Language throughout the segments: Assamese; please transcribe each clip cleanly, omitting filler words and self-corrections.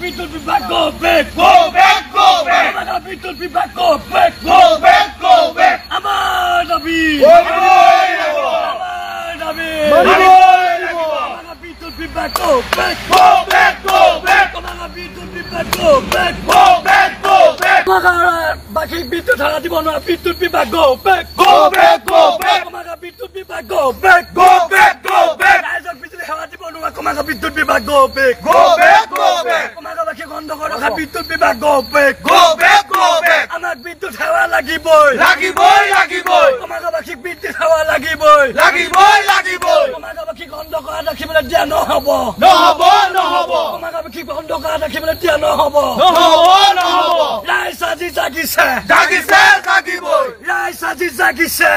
বিদ্যুৎ বিভাগ go back কমাকা বিদ্যুৎ বিভাগ go back আমার দাবি কমাকা বিদ্যুৎ বিভাগ go back কমাকা বিদ্যুৎ বিভাগ go back কমাকা বাকি বিদ্যুৎ হারা দিব না বিদ্যুৎ বিভাগ go back কমাকা বিদ্যুৎ বিভাগ go back রাইজক বিদ্যুৎ হারা দিব না কমাকা বিদ্যুৎ বিভাগ go back কমাকা বাকি বন্ধ করে রাখা বিদ্যুৎ বিভাগ go back আমাক বিদ্যুৎ হাওয়া লাগিবই কমাকা বাকি বিদ্যুৎ হাওয়া লাগিবই কমাকা বাকি বন্ধ করে রাখিবলৈ দিয়া নহব কমাকা বাকি বন্ধ করে রাখিবলৈ দিয়া নহব রাইজ আজি জাগিছে রাইজ আজি জাগিছে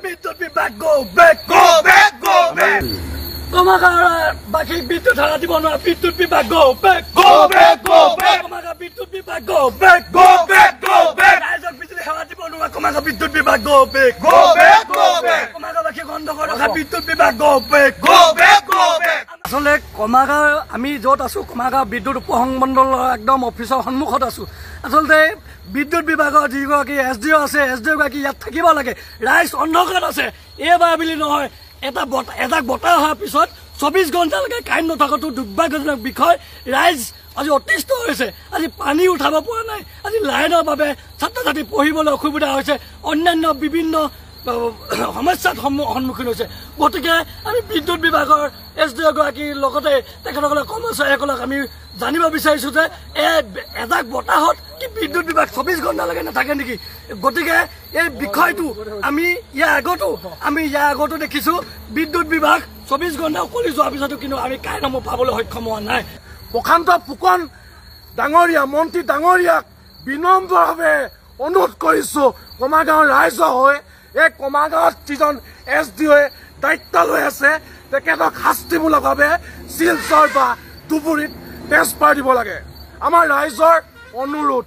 বিদ্যুৎ বিভাগ go back কমাকা বাকি বিদ্যুৎ হারা দিব না বিদ্যুৎ বিভাগ go back কমাকা বিদ্যুৎ বিভাগ go back রাইজক বিদ্যুৎ হারা দিব না কমাকা বিদ্যুৎ বিভাগ go back কমাকা বাকি বন্ধ করে রাখা বিদ্যুৎ বিভাগ go back আসলে কমাকা আমি য'ত আছো কমাকা বিদ্যুৎ উপসংমণ্ডলৰ একদম অফিচৰ সন্মুখত আছো আসলে বিদ্যুৎ বিভাগৰ যিগৰাকী SDO আছে SDO গৰাকী ইয়াত থাকিব লাগে ৰাইজ অন্ধকাৰত আছে এইবাৰ বুলি নহয় এটা বতাহ অহাৰ পিছত 24 ঘণ্টালৈকে কাৰেণ্ট নথকাটো দুৰ্ভাগ্যজনক বিষয় ৰাইজ আজি অতিষ্ঠ হৈছে আজি পানী উঠাব পৰা নাই আজি লাইনৰ বাবে ছাত্ৰ ছাত্ৰী পঢ়িবলৈ অসুবিধা হৈছে অন্যান্য বিভিন্ন সমস্যাৰ সন্মুখীন হৈছে গতিকে আমি বিদ্যুৎ বিভাগৰ SDO গৰাকীৰ লগতে তেখেতসকলৰ কৰ্মচাৰীসকলক আমি জানিব বিচাৰিছো যে এজাক বতাহত কি বিদ্যুৎ বিভাগ 24 ঘণ্টালৈকে নাথাকে নেকি গতিকে এই বিষয়টো আমি ইয়াৰ আগতো দেখিছো বিদ্যুৎ বিভাগ 24 ঘণ্টা উকলি যোৱাৰ পিছতো কিন্তু আমি কাৰেণ্ট পাবলৈ সক্ষম হোৱা নাই প্ৰশান্ত ফুকন ডাঙৰীয়া মন্ত্ৰী ডাঙৰীয়াক বিনম্ৰভাৱে অনুৰোধ কৰিছো কমাগাঁৱৰ ৰাইজ হৈ এই কমাগাঁৱত যিজন SDOয়ে দায়িত্ব লৈ আছে তেখেতক শাস্তিমূলকভাৱে শিলচৰ বা ধুবুৰীত ট্ৰেন্সফাৰ দিব লাগে আমাৰ ৰাইজৰ অনুৰোধ